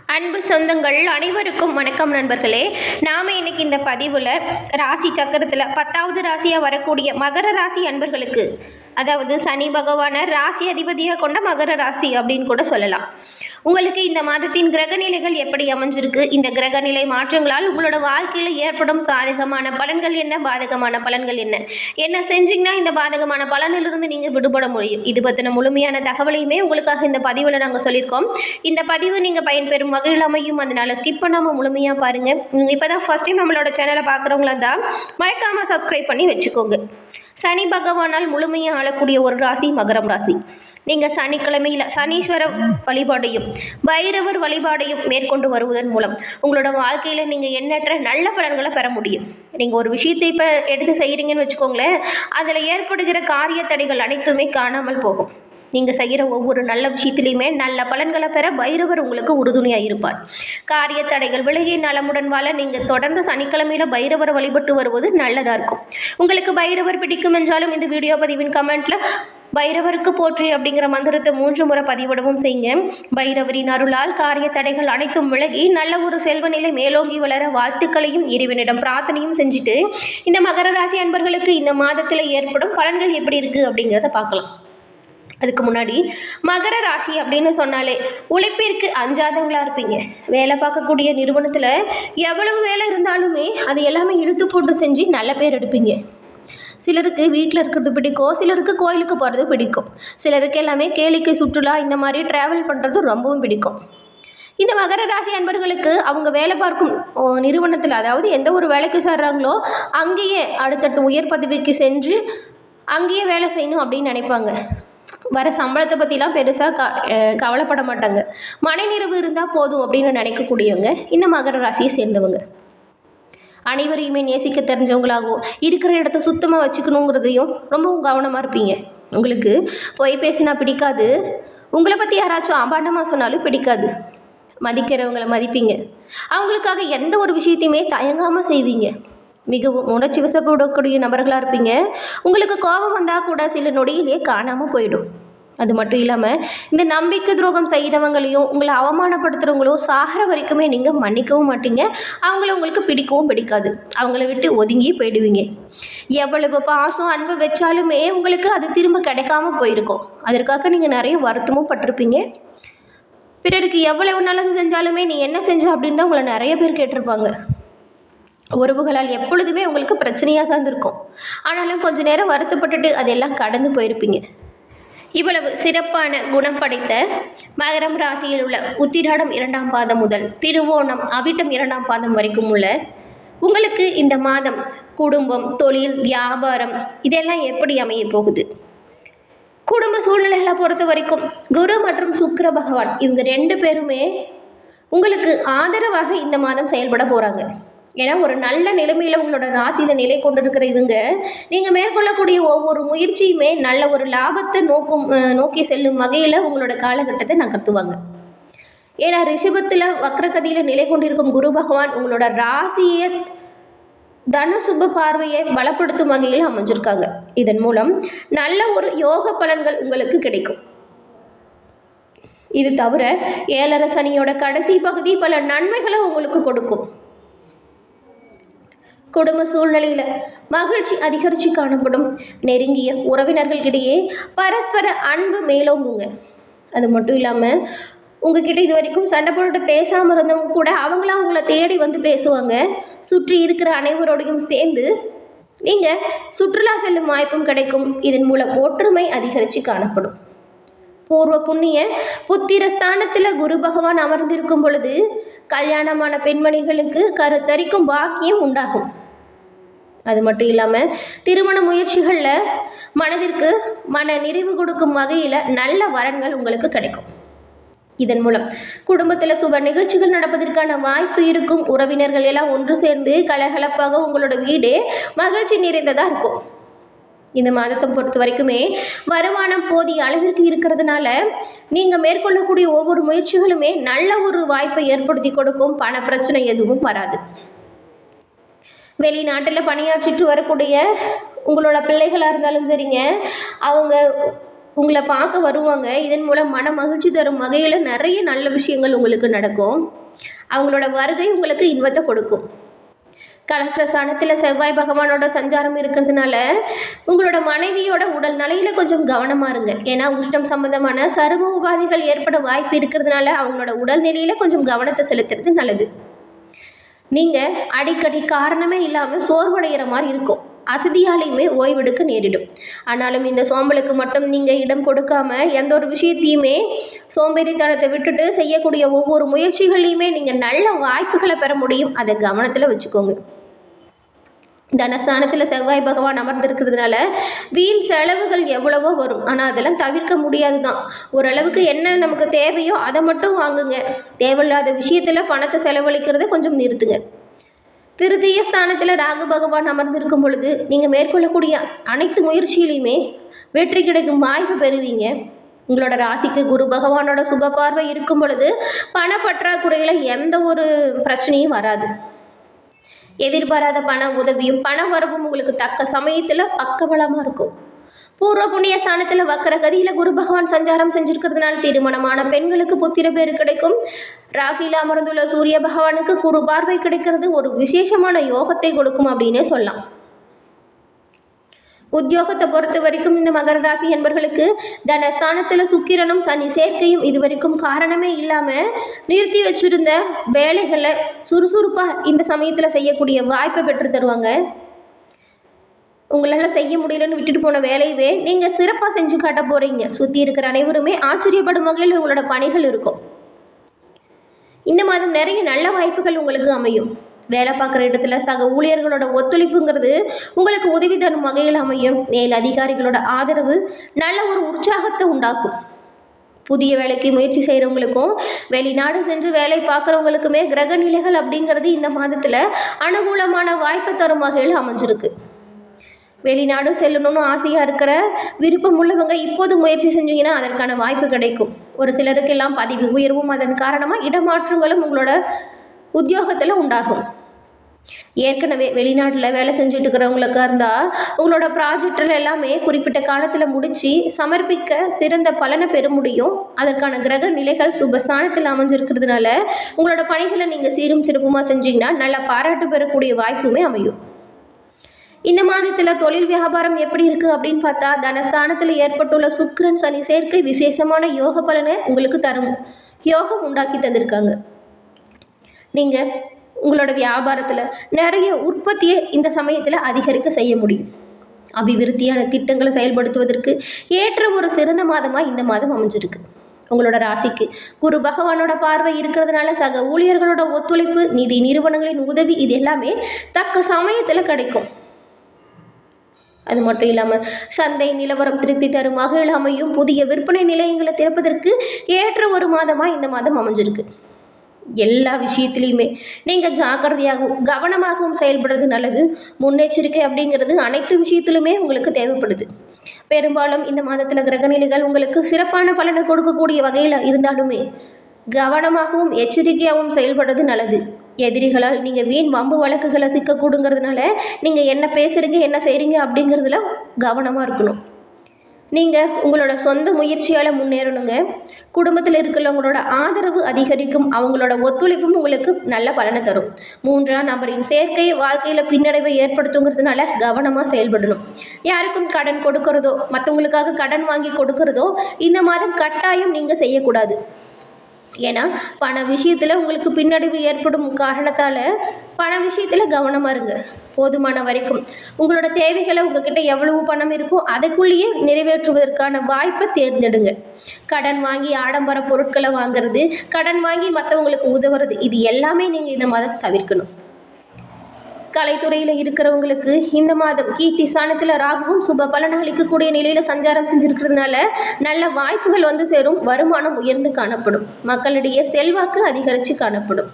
அன்பு சொந்தங்கள் அனைவருக்கும் வணக்கம் நண்பர்களே. நாம் இன்னைக்கு இந்த பதிவில் ராசி சக்கரத்தில் 10வது ராசியாக வரக்கூடிய மகர ராசி அன்பர்களுக்கு, அதாவது சனி பகவானை ராசி அதிபதியாக கொண்ட மகர ராசி அப்படின்னு கூட சொல்லலாம். உங்களுக்கு இந்த மாதத்தின் கிரகநிலைகள் எப்படி அமைஞ்சிருக்கு, இந்த கிரகநிலை மாற்றங்களால் உங்களோட வாழ்க்கையில் ஏற்படும் சாதகமான பலன்கள் என்ன, பாதகமான பலன்கள் என்ன, என்ன செஞ்சீங்கன்னா இந்த பாதகமான பலனிலிருந்து நீங்கள் விடுபட முடியும், இது பற்றின முழுமையான தகவலையுமே உங்களுக்காக இந்த பதிவில் நாங்கள் சொல்லியிருக்கோம். இந்த பதிவு நீங்கள் பயன்பெறும் வகையில் அமையும், அதனால் ஸ்கிப் பண்ணாமல் முழுமையாக பாருங்கள். இப்போ தான் ஃபஸ்ட் டைம் நம்மளோட சேனலை பார்க்குறவங்களா தான் மறக்காமல் சப்ஸ்கிரைப் பண்ணி வச்சுக்கோங்க. சனி பகவானால் முழுமையாக ஆளக்கூடிய ஒரு ராசி மகரம் ராசி. நீங்கள் சனிக்கிழமையில் சனீஸ்வர வழிபாடையும் பைரவர் வழிபாடையும் மேற்கொண்டு வருவதன் மூலம் உங்களோட வாழ்க்கையில் நீங்கள் எண்ணற்ற நல்ல பலன்களை பெற முடியும். நீங்கள் ஒரு விஷயத்தை இப்போ எடுத்து செய்கிறீங்கன்னு வச்சுக்கோங்களேன், அதில் ஏற்படுகிற காரிய தடைகள் அனைத்துமே காணாமல் போகும். நீங்கள் செய்கிற ஒவ்வொரு நல்ல விஷயத்திலையுமே நல்ல பலன்களை பெற பைரவர் உங்களுக்கு உறுதுணையாக இருப்பார். காரிய தடைகள் விலகி நலமுடன் வாழ நீங்கள் தொடர்ந்து சனிக்கிழமையில் பைரவரை வழிபட்டு வருவது நல்லதாக இருக்கும். உங்களுக்கு பைரவர் பிடிக்கும் என்றாலும் இந்த வீடியோ பதிவின் கமெண்ட்டில் பைரவருக்கு போற்றி அப்படிங்கிற மந்திரத்தை 3 முறை பதிவிடவும் செய்யுங்க. பைரவரின் அருளால் காரிய தடைகள் அனைத்தும் விலகி நல்ல ஒரு செல்வநிலை மேலோங்கி வளர வாழ்த்துக்களையும் இறைவனிடம் பிரார்த்தனையும் செஞ்சுட்டு இந்த மகர ராசி அன்பர்களுக்கு இந்த மாதத்தில் ஏற்படும் பலன்கள் எப்படி இருக்குது அப்படிங்கிறத பார்க்கலாம். அதுக்கு முன்னாடி மகர ராசி அப்படின்னு சொன்னாலே உழைப்பிற்கு அஞ்சாதவங்களா இருப்பீங்க. வேலை பார்க்கக்கூடிய நிறுவனத்தில் எவ்வளவு வேலை இருந்தாலுமே அது எல்லாமே இழுத்து போட்டு செஞ்சு நல்ல பேர் எடுப்பீங்க. சிலருக்கு வீட்டில் இருக்கிறது பிடிக்கும், சிலருக்கு கோயிலுக்கு போகிறது பிடிக்கும், சிலருக்கு எல்லாமே கேளிக்கை சுற்றுலா இந்த மாதிரி ட்ராவல் பண்ணுறது ரொம்பவும் பிடிக்கும். இந்த மகர ராசி அன்பர்களுக்கு அவங்க வேலை பார்க்கும் நிறுவனத்தில், அதாவது எந்த ஒரு வேலைக்கு சேர்றாங்களோ அங்கேயே அடுத்தடுத்து உயர் பதவிக்கு சென்று அங்கேயே வேலை செய்யணும் அப்படின்னு நினைப்பாங்க. வர சம்பளத்தை பற்றிலாம் பெருசாக கவலைப்பட மாட்டாங்க. மனநிறைவு இருந்தால் போதும் அப்படின்னு நினைக்கக்கூடியவங்க இந்த மகர ராசியை சேர்ந்தவங்க. அனைவரையுமே நேசிக்க தெரிஞ்சவங்களாகவும் இருக்கிற இடத்த சுத்தமாக வச்சுக்கணுங்கிறதையும் ரொம்பவும் கவனமாக இருப்பீங்க. உங்களுக்கு பொய் பேசினா பிடிக்காது, உங்களை பற்றி யாராச்சும் அபாண்டமாக சொன்னாலும் பிடிக்காது. மதிக்கிறவங்களை மதிப்பீங்க. அவங்களுக்காக எந்த ஒரு விஷயத்தையுமே தயங்காமல் செய்வீங்க. மிகவும் உணர்ச்சி வசப்படக்கூடிய நபர்களாக இருப்பீங்க. உங்களுக்கு கோபம் வந்தால் கூட சில நொடியிலே காணாமல் போயிடும். அது மட்டும் இல்லாமல் இந்த நம்பிக்கை துரோகம் செய்கிறவங்களையும் உங்களை அவமானப்படுத்துகிறவங்களும் சாகிற வரைக்குமே நீங்கள் மன்னிக்கவும் மாட்டீங்க. அவங்கள உங்களுக்கு பிடிக்கவும் பிடிக்காது. அவங்கள விட்டு ஒதுங்கி போயிடுவீங்க. எவ்வளவு பாசம் அன்பு வச்சாலுமே உங்களுக்கு அது திரும்ப கிடைக்காம போயிருக்கும். அதற்காக நீங்கள் நிறைய வருத்தமும் பட்டிருப்பீங்க. பிறருக்கு எவ்வளவு நல்லது செஞ்சாலுமே நீ என்ன செஞ்ச அப்படின்னு தான் உங்களை நிறைய பேர் கேட்டிருப்பாங்க. உறவுகளால் எப்பொழுதுமே உங்களுக்கு பிரச்சனையாக தான் இருக்கும். ஆனாலும் கொஞ்ச நேரம் வருத்தப்பட்டுட்டு அதெல்லாம் கடந்து போயிருப்பீங்க. இவ்வளவு சிறப்பான குணம் படைத்த மகரம் ராசியில் உள்ள உத்திராடம் 2ஆம் பாதம் முதல் திருவோணம் அவிட்டம் 2ஆம் பாதம் வரைக்கும் உள்ள உங்களுக்கு இந்த மாதம் குடும்பம், தொழில், வியாபாரம் இதெல்லாம் எப்படி அமைய போகுது? குடும்ப சூழ்நிலைகளை பொறுத்த வரைக்கும் குரு மற்றும் சுக்கிர பகவான் இவங்க 2 பேருமே உங்களுக்கு ஆதரவாக இந்த மாதம் செயல்பட போகிறாங்க. ஏன்னா ஒரு நல்ல நிலைமையில் உங்களோட ராசியில் நிலை கொண்டிருக்கிற இவங்க நீங்கள் மேற்கொள்ளக்கூடிய ஒவ்வொரு முயற்சியுமே நல்ல ஒரு லாபத்தை நோக்கி செல்லும் வகையில் உங்களோட காலகட்டத்தை நகர்த்துவாங்க. ஏன்னா ரிஷபத்தில் வக்ரகதியில் நிலை கொண்டிருக்கும் குரு பகவான் உங்களோட ராசியை தனுசுப பார்வையை பலப்படுத்தும் வகையில் அமைஞ்சிருக்காங்க. இதன் மூலம் நல்ல ஒரு யோக பலன்கள் உங்களுக்கு கிடைக்கும். இது தவிர 7.5 சனியோட கடைசி பகுதி பல நன்மைகளை உங்களுக்கு கொடுக்கும். குடும்ப சூழ்நிலையில் மகிழ்ச்சி அதிகரித்து காணப்படும். நெருங்கிய உறவினர்கள்கிடையே பரஸ்பர அன்பு மேலோங்குங்க. அது மட்டும் இல்லாமல் உங்ககிட்ட இது வரைக்கும் சண்டை போட்டு பேசாமல் இருந்தவங்க கூட அவங்களாம் உங்களை தேடி வந்து பேசுவாங்க. சுற்றி இருக்கிற அனைவரோடையும் சேர்ந்து நீங்கள் சுற்றுலா செல்லும் வாய்ப்பும் கிடைக்கும். இதன் மூலம் ஒற்றுமை அதிகரித்து காணப்படும். பூர்வ புண்ணிய புத்திர ஸ்தானத்தில் குரு பகவான் அமர்ந்திருக்கும் பொழுது கல்யாணமான பெண்மணிகளுக்கு கருத்தரிக்கும் பாக்கியம் உண்டாகும். அது மட்டும் இல்லாமல் திருமண முயற்சிகளில் மனதிற்கு மன நிறைவு கொடுக்கும் வகையில் நல்ல வரன்கள் உங்களுக்கு கிடைக்கும். இதன் மூலம் குடும்பத்தில் சுப நிகழ்ச்சிகள் நடப்பதற்கான வாய்ப்பு இருக்கும். உறவினர்கள் எல்லாம் ஒன்று சேர்ந்து கலகலப்பாக உங்களோட வீடு மகிழ்ச்சி நிறைந்ததாக இருக்கும். இந்த மாதத்தை பொறுத்த வரைக்குமே வருமானம் போதிய அளவிற்கு இருக்கிறதுனால நீங்கள் மேற்கொள்ளக்கூடிய ஒவ்வொரு முயற்சிகளுமே நல்ல ஒரு வாய்ப்பை ஏற்படுத்தி கொடுக்கும். பண பிரச்சனை எதுவும் வராது. வெளிநாட்டில் பணியாற்றிட்டு வரக்கூடிய உங்களோட பிள்ளைகளாக இருந்தாலும் சரிங்க, அவங்க உங்களை பார்க்க வருவாங்க. இதன் மூலம் மன மகிழ்ச்சி தரும் வகையில் நிறைய நல்ல விஷயங்கள் உங்களுக்கு நடக்கும். அவங்களோட வருகை உங்களுக்கு இன்பத்தை கொடுக்கும். கலஸ்திரஸ்தானத்தில் செவ்வாய் பகவானோட சஞ்சாரம் இருக்கிறதுனால உங்களோட மனைவியோட உடல் நிலையில் கொஞ்சம் கவனமாக இருங்க. ஏன்னா உஷ்ணம் சம்பந்தமான சரும உபாதைகள் ஏற்பட வாய்ப்பு இருக்கிறதுனால அவங்களோட உடல்நிலையில் கொஞ்சம் கவனத்தை செலுத்துறது நல்லது. நீங்கள் அடிக்கடி காரணமே இல்லாமல் சோர்வடைகிற மாதிரி இருக்கும். அசதியாலையுமே ஓய்வெடுக்க நேரிடும். ஆனாலும் இந்த சோம்பலுக்கு மட்டும் நீங்கள் இடம் கொடுக்காம எந்த ஒரு விஷயத்தையுமே சோம்பேறித்தனத்தை விட்டுட்டு செய்யக்கூடிய ஒவ்வொரு முயற்சிகள்லையுமே நீங்கள் நல்ல வாய்ப்புகளை பெற முடியும். அதை கவனத்தில் வச்சுக்கோங்க. தனஸ்தானத்தில் செவ்வாய் பகவான் அமர்ந்திருக்கிறதுனால வீண் செலவுகள் எவ்வளவோ வரும். ஆனால் அதெல்லாம் தவிர்க்க முடியாது தான். ஓரளவுக்கு என்ன நமக்கு தேவையோ அதை மட்டும் வாங்குங்க. தேவையில்லாத விஷயத்தில் பணத்தை செலவழிக்கிறத கொஞ்சம் நிறுத்துங்க. திருத்தீய ஸ்தானத்தில் ராகு பகவான் அமர்ந்திருக்கும் பொழுது நீங்கள் மேற்கொள்ளக்கூடிய அனைத்து முயற்சியிலையுமே வெற்றி கிடைக்கும் வாய்ப்பு பெறுவீங்க. உங்களோட ராசிக்கு குரு பகவானோட சுப பார்வை இருக்கும் பொழுது பண பற்றாக்குறையில் எந்த ஒரு பிரச்சனையும் வராது. எதிர்பாராத பண உதவியும் பண வரவும் உங்களுக்கு தக்க சமயத்தில் பக்கபலமாக இருக்கும். பூர்வ புண்ணிய ஸ்தானத்தில் வக்கர கதியில் குரு பகவான் சஞ்சாரம் செஞ்சுருக்கிறதுனால திருமணமான பெண்களுக்கு புத்திர பேரு கிடைக்கும். ராசியில் அமர்ந்துள்ள சூரிய பகவானுக்கு குரு பார்வை கிடைக்கிறது ஒரு விசேஷமான யோகத்தை கொடுக்கும் அப்படின்னே சொல்லலாம். உத்தியோகத்தை பொறுத்த வரைக்கும் இந்த மகர ராசி என்பவர்களுக்கு தனஸ்தானத்தில் சுக்கிரனும் சனி சேர்க்கையும் இது வரைக்கும் காரணமே இல்லாமல் நிறுத்தி வச்சுருந்த வேலைகளை சுறுசுறுப்பாக இந்த சமயத்தில் செய்யக்கூடிய வாய்ப்பை பெற்று தருவாங்க. உங்களால் செய்ய முடியலன்னு விட்டுட்டு போன வேலையவே நீங்கள் சிறப்பாக செஞ்சு காட்ட போகிறீங்க. சுற்றி இருக்கிற அனைவருமே ஆச்சரியப்படும் வகையில் உங்களோட பணிகள் இருக்கும். இந்த மாதம் நிறைய நல்ல வாய்ப்புகள் உங்களுக்கு அமையும். வேலை பார்க்குற இடத்துல சக ஊழியர்களோட ஒத்துழைப்புங்கிறது உங்களுக்கு உதவி தரும் வகையில் அமையும். மேல் அதிகாரிகளோட ஆதரவு நல்ல ஒரு உற்சாகத்தை உண்டாக்கும். புதிய வேலைக்கு முயற்சி செய்கிறவங்களுக்கும் வெளிநாடு சென்று வேலை பார்க்குறவங்களுக்குமே கிரக நிலைகள் அப்படிங்கிறது இந்த மாதத்தில் அனுகூலமான வாய்ப்பு தரும் வகையில் அமைஞ்சிருக்கு. வெளிநாடு செல்லணும்னு ஆசையாக இருக்கிற விருப்பம் உள்ளவங்க இப்போது முயற்சி செஞ்சீங்கன்னா அதற்கான வாய்ப்பு கிடைக்கும். ஒரு சிலருக்கெல்லாம் பதவி உயர்வும் அதன் காரணமாக இடமாற்றங்களும் உங்களோட உத்தியோகத்தில் உண்டாகும். ஏற்கனவே வெளிநாட்டில் வேலை செஞ்சுட்டு இருக்கிறவங்களுக்கா இருந்தால் உங்களோட ப்ராஜெக்டில் எல்லாமே குறிப்பிட்ட காலத்தில் முடித்து சமர்ப்பிக்க சிறந்த பலனை பெற முடியும். அதற்கான கிரக நிலைகள் சுபஸ்தானத்தில் அமைஞ்சிருக்கிறதுனால உங்களோட பணிகளை நீங்கள் சீரும் சிறப்புமாக செஞ்சீங்கன்னா நல்ல பாராட்டு பெறக்கூடிய வாய்ப்புமே அமையும். இந்த மாதத்தில் தொழில் வியாபாரம் எப்படி இருக்குது அப்படின்னு பார்த்தா தனஸ்தானத்தில் ஏற்பட்டுள்ள சுக்கிரன் சனி சேர்க்கை விசேஷமான யோக பலனை உங்களுக்கு தரும் யோகம் உண்டாக்கி தந்திருக்காங்க. நீங்கள் உங்களோட வியாபாரத்தில் நிறைய உற்பத்தியை இந்த சமயத்தில் அதிகரிக்க செய்ய முடியும். அபிவிருத்தியான திட்டங்களை செயல்படுத்துவதற்கு ஏற்ற ஒரு சிறந்த மாதமாக இந்த மாதம் அமைஞ்சிருக்கு. உங்களோட ராசிக்கு குரு பகவானோட பார்வை இருக்கிறதுனால சக ஊழியர்களோட ஒத்துழைப்பு நிதி நிறுவனங்களின் உதவி இது எல்லாமே தக்க சமயத்தில் கிடைக்கும். அது மட்டும் இல்லாமல் சந்தை நிலவரம் திருப்தி தரும் வகையில் அமையும். புதிய விற்பனை நிலையங்களை திறப்பதற்கு ஏற்ற ஒரு மாதமாக இந்த மாதம் அமைஞ்சிருக்கு. எல்லா விஷயத்துலையுமே நீங்கள் ஜாக்கிரதையாகவும் கவனமாகவும் செயல்படுறது நல்லது. முன்னெச்சரிக்கை அப்படிங்கிறது அனைத்து விஷயத்திலுமே உங்களுக்கு தேவைப்படுது. பெரும்பாலும் இந்த மாதத்தில் கிரகநிலைகள் உங்களுக்கு சிறப்பான பலனை கொடுக்கக்கூடிய வகையில் இருந்தாலுமே கவனமாகவும் எச்சரிக்கையாகவும் செயல்படுறது நல்லது. எதிரிகளால் நீங்கள் வீண் வம்பு வழக்குகளை சிக்கக்கூடுங்கிறதுனால நீங்கள் என்ன பேசுகிறீங்க என்ன செய்கிறீங்க அப்படிங்கிறதுல கவனமாக இருக்கணும். நீங்கள் உங்களோட சொந்த முயற்சியால் முன்னேறணுங்க. குடும்பத்தில் இருக்கிறவங்களோட ஆதரவு அதிகரிக்கும். அவங்களோட ஒத்துழைப்பும் உங்களுக்கு நல்ல பலனை தரும். மூன்றாம் நபரின் சேர்க்கை வாழ்க்கையில் பின்னடைவை ஏற்படுத்துங்கிறதுனால கவனமாக செயல்படணும். யாருக்கும் கடன் கொடுக்கறதோ மற்றவங்களுக்காக கடன் வாங்கி கொடுக்கறதோ இந்த மாதம் கட்டாயம் நீங்கள் செய்யக்கூடாது. ஏன்னா பண விஷயத்தில் உங்களுக்கு பின்னடைவு ஏற்படும் காரணத்தால் பண விஷயத்தில் கவனமாக இருங்க. போதுமான வரைக்கும் உங்களோட தேவைகளை உங்ககிட்ட எவ்வளவு பணம் இருக்கோ அதுக்குள்ளேயே நிறைவேற்றுவதற்கான வாய்ப்பை தேர்ந்தெடுங்க. கடன் வாங்கி ஆடம்பர பொருட்களை வாங்குறது, கடன் வாங்கி மற்றவங்களுக்கு உதவுறது இது எல்லாமே நீங்கள் இந்த மாதம் தவிர்க்கணும். கலைத்துறையில் இருக்கிறவங்களுக்கு இந்த மாதம் கீர்த்தி ஸ்தானத்தில் ராகுவும் சுப பலனை அளிக்கக்கூடிய நிலையில் சஞ்சாரம் செஞ்சுருக்கிறதுனால நல்ல வாய்ப்புகள் வந்து சேரும். வருமானம் உயர்ந்து காணப்படும். மக்களிடையே செல்வாக்கு அதிகரித்து காணப்படும்.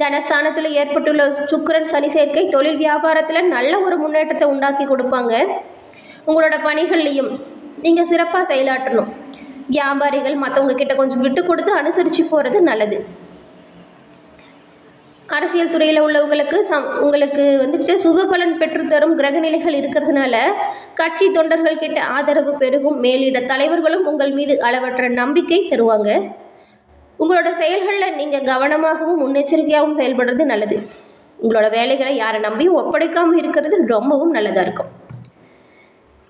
தனஸ்தானத்தில் ஏற்பட்டுள்ள சுக்கிரன் சனி சேர்க்கை தொழில் வியாபாரத்தில் நல்ல ஒரு முன்னேற்றத்தை உண்டாக்கி கொடுப்பாங்க. உங்களோட பணிகள்லையும் நீங்கள் சிறப்பாக செயலாற்றணும். வியாபாரிகள் மற்றவங்க கிட்ட கொஞ்சம் விட்டு கொடுத்து அனுசரித்து போகிறது நல்லது. அரசியல் துறையில் உள்ளவங்களுக்கு உங்களுக்கு வந்துட்டு சுப பலன் பெற்றுத்தரும் கிரகநிலைகள் இருக்கிறதுனால கட்சி தொண்டர்கள் கிட்ட ஆதரவு பெருகும். மேலிட தலைவர்களும் உங்கள் மீது அளவற்ற நம்பிக்கை தருவாங்க. உங்களோட செயல்களில் நீங்கள் கவனமாகவும் முன்னெச்சரிக்கையாகவும் செயல்படுறது நல்லது. உங்களோட வேலைகளை யாரை நம்பியும் ஒப்படைக்காமல் இருக்கிறது ரொம்பவும் நல்லதாக இருக்கும்.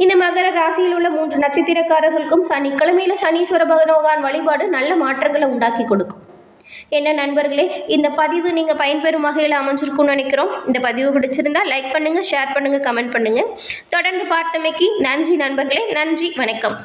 இந்த மகர ராசியில் உள்ள 3 நட்சத்திரக்காரர்களுக்கும் சனிக்கிழமையில் சனீஸ்வர பகவான் வழிபாடு நல்ல மாற்றங்களை உண்டாக்கி கொடுக்கும். என்ன நண்பர்களே, இந்த பதிவு நீங்கள் பயன்பெறும் வகையில் அமைஞ்சிருக்கும்னு நினைக்கிறோம். இந்த பதிவு பிடிச்சிருந்தா லைக் பண்ணுங்கள், ஷேர் பண்ணுங்கள், கமெண்ட் பண்ணுங்கள். தொடர்ந்து பார்த்தமைக்கு நன்றி நண்பர்களே. நன்றி, வணக்கம்.